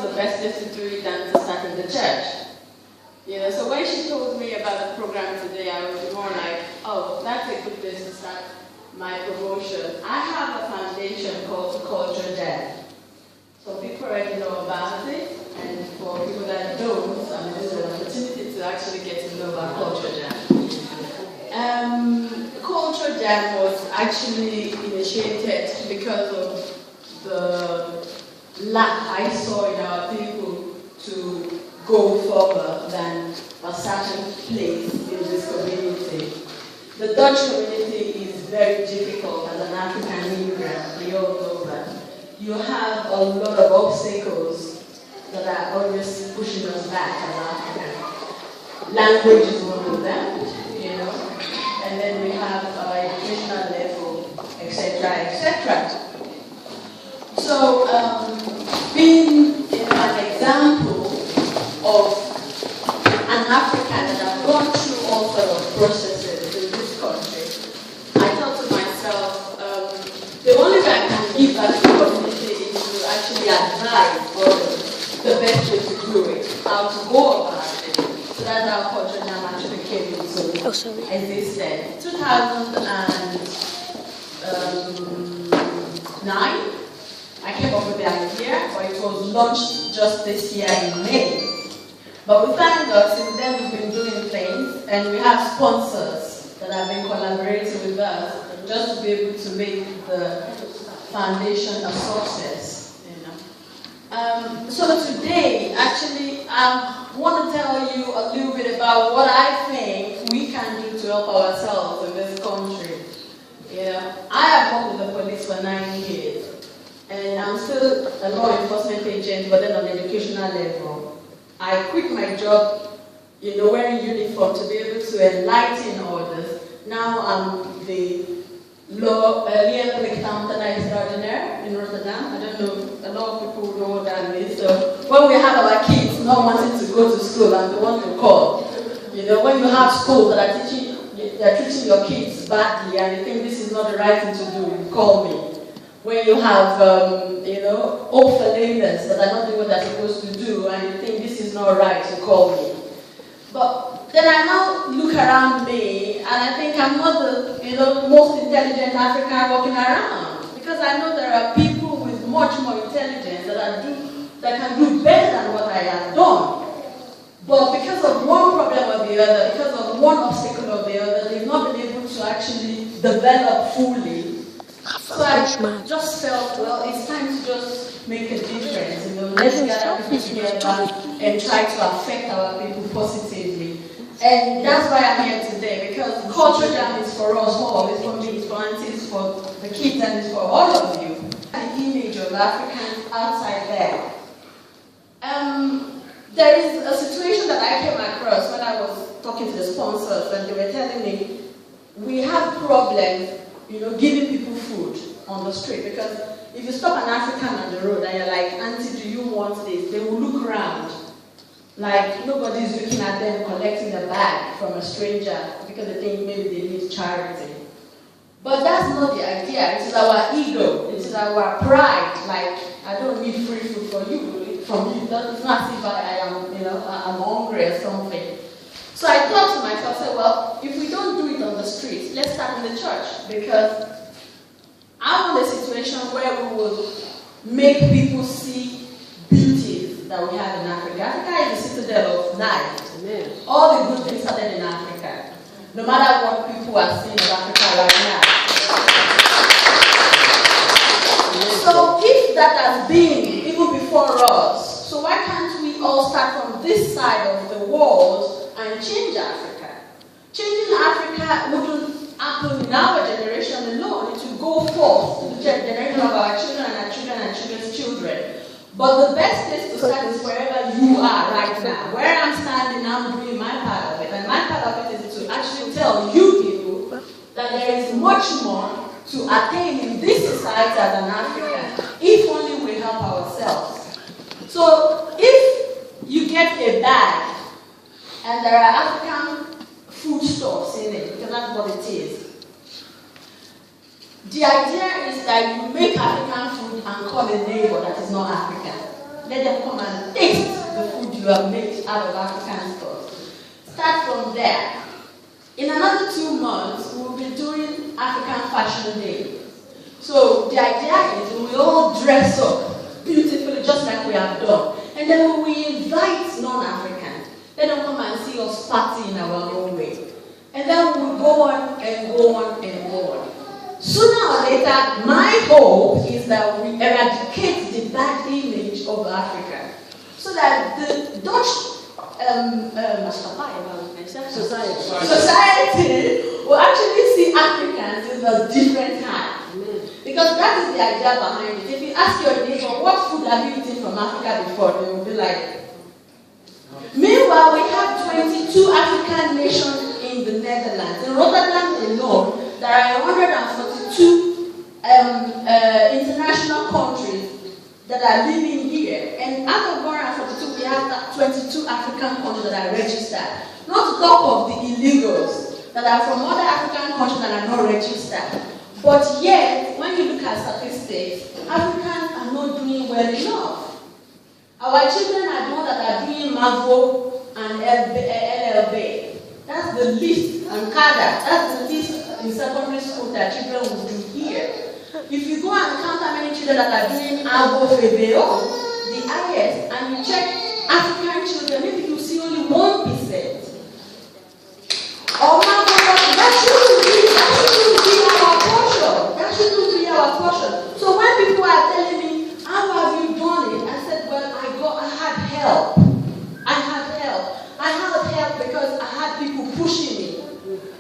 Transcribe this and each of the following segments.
is the best place to do it than to start in the church? You know, so when she told me about the program today, I was more like, oh, that's a good place to start my promotion. I have a foundation called Cultuur Jam. So people already know about it, and for people that don't, this is an opportunity to actually get to know about Cultuur Jam. Cultuur Jam was actually initiated because of the lack I saw in our people to go further than a certain place in this community. The Dutch community is very difficult as an African immigrant. We all know that. You have a lot of obstacles that are always pushing us back as Africans. Language is one of them, you know, and then we have our educational level, etc., etc. So, being an example of an African that have gone through all sorts of processes in this country, I thought to myself, the only way I can give back to the community is to actually advise the best way to do it, how to go about it. So that's how Cultuur Jam actually came into existence. 2009. I came up with the idea, but it was launched just this year in May. But we thank God, since then we've been doing things, and we have sponsors that have been collaborating with us just to be able to make the foundation a success. You know. So today, actually, I want to tell you a little bit about what I think we can do to help ourselves in this country. You know, I have worked with the police for 9 years. And I'm still a law enforcement agent, but then on the educational level. I quit my job, you know, wearing uniform to be able to enlighten others. Now I'm the lieutenant extraordinaire in Rotterdam. I don't know, a lot of people know what that means. So when we have our kids not wanting to go to school, I'm the one to call. You know, when you have schools that are treating your kids badly and you think this is not the right thing to do, you call me. When you have, you know, leaders that are not doing what they're supposed to do, and you think this is not right, you call me. But then I now look around me, and I think I'm not the, you know, most intelligent African walking around, because I know there are people with much more intelligence that can do better than what I have done. But because of one problem or the other, because of one obstacle or the other, they've not been able to actually develop fully. So I just felt, well, it's time to just make a difference. You know, let's get our people together and try to affect our people positively. And that's why I'm here today, because Cultuur Jam is for us all. It's for me, it's for aunties, for the kids, and it's for all of you. The image of Africans outside there. There is a situation that I came across when I was talking to the sponsors, and they were telling me, we have problems, you know, giving people food on the street, because if you stop an African on the road and you're like, auntie, do you want this? They will look around like nobody's looking at them collecting a bag from a stranger because they think maybe they need charity. But that's not the idea. It is our ego. It is our pride. Like, I don't need free food from you. It's not as if I am, you know, I'm hungry or something. So I thought to myself, well, if we don't do it on the streets, let's start in the church, because I want a situation where we will make people see beauties that we have in Africa. Africa is the citadel of life. Amen. All the good things started in Africa, no matter what people are seeing in Africa right now. Amen. So if that has been even before us, so why can't we all start from this side of the world and change Africa? Changing Africa wouldn't happen in our generation alone. It will go forth to the generation of our children and our children and children's children. But the best place to start is wherever you are right now. Where I'm standing, I'm doing my part of it. And my part of it is to actually tell you people that there is much more to attain in this society as an African, if only we help ourselves. So if you get a bag and there are African foodstuffs in it, because that's what it is. The idea is that you make African food and call a neighbor that is not African. let them come and taste the food you have made out of African stores. Start from there. In another 2 months, we'll be doing African Fashion Day. So the idea is we all dress up beautifully, just like we have done. And then we invite non-Africans. Let them come and see us party in our own way. And then we'll go on and go on and go on. Sooner or later, my hope is that we eradicate the bad image of Africa. So that the Dutch society will actually see Africans in a different light. Because that is the idea behind it. If you ask your neighbor, what food have you eaten from Africa before, they will be like. Meanwhile, we have 22 African nations in the Netherlands. In Rotterdam alone, there are 142 international countries that are living here. And out of 142, we have 22 African countries that are registered. Not to talk of the illegals that are from other African countries that are not registered. But yet, when you look at statistics, Africans are not doing well enough. Our children are the ones that are doing MAVO and LLB. That's the least, and CADA. That's the least in secondary school that children will do here. If you go and count how many children that are doing ABO, FEBEO, the highest, and you check African children, maybe you see only 1%. Oh my God, that shouldn't be our portion. That shouldn't be our portion. So when people are telling me, how have you done it? I said, well, I had help. I had help because I had people pushing me.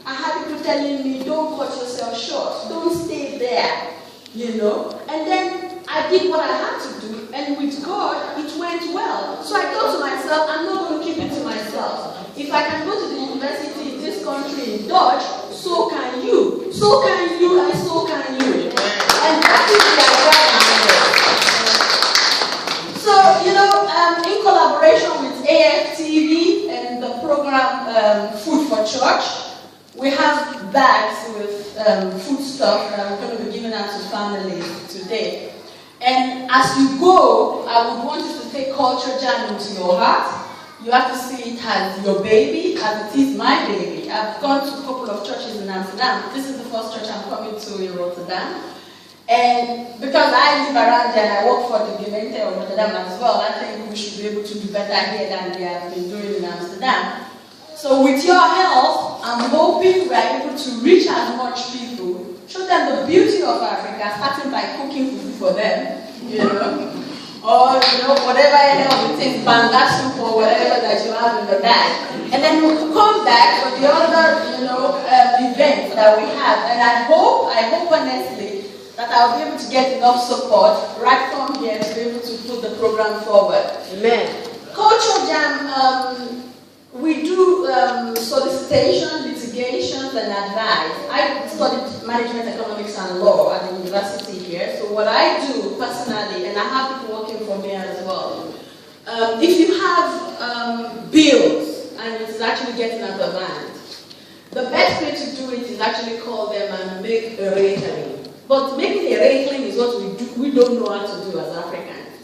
I had people telling me, don't cut yourself short. Don't stay there. You know? And then I did what I had to do, and with God, it went well. So I thought to myself, I'm not going to keep it to myself. If I can go to the university in this country in Dutch, so can you. So can you, and so can you. And that is the idea behind it. So, you know, in collaboration with AFTV and the program Food for Church, we have bags with food stuff that we're going to be giving out to families today. And as you go, I would want you to take Cultuur Jam into your heart. You have to see it as your baby, as it is my baby. I've gone to a couple of churches in Amsterdam. This is the first church I'm coming to in Rotterdam. And because I live around there and I work for the Gemeente of Rotterdam as well, I think we should be able to do better here than they have been doing in Amsterdam. So with your help, I'm hoping we are able to reach as much people, show them the beauty of Africa, starting by cooking food for them, you know, or you know, whatever else it is, banga soup or whatever that you have in the bag. And then we'll come back for the other, you know, events that we have. And I hope honestly, that I'll be able to get enough support right from here to be able to put the program forward. Amen. Cultuur Jam, we do solicitation, litigations, and advice. I studied management, economics, and law at the university here. So what I do personally, and I have people working for me as well, if you have bills and it's actually getting out of hand, the best way to do it is actually call them and make a rating. But making a rating is what we do. We don't know how to do as Africans.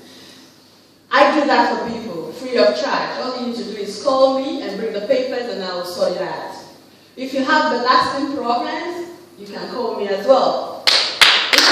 I do that for people, free of charge. All you need to do is call me and bring the papers and I will sort it out. If you have the lasting problems, you can call me as well. If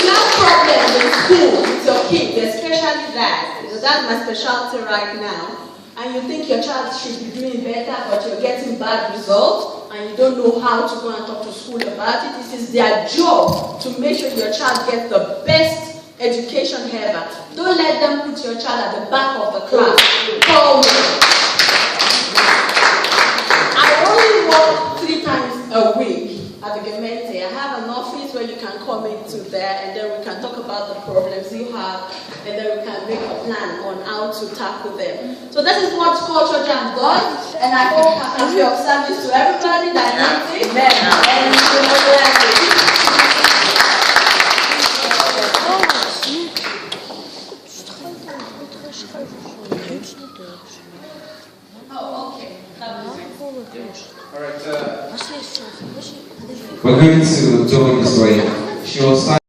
you have problems in school with your kids, especially that, because that's my specialty right now, and you think your child should be doing better, but you're getting bad results, and you don't know how to go and talk to school about it, it is their job to make sure your child gets the best education ever. Don't let them put your child at the back of the class. Call me. I only work 3 times a week at the Gemeente. I have an office where you can come into there and then we can talk about the problems you have and then we can make a plan on how to tackle them. So that is what Cultuur Jam does, and I hope I can be of service to everybody that needs it. And oh, okay. All right. We're going to join this way. She will start.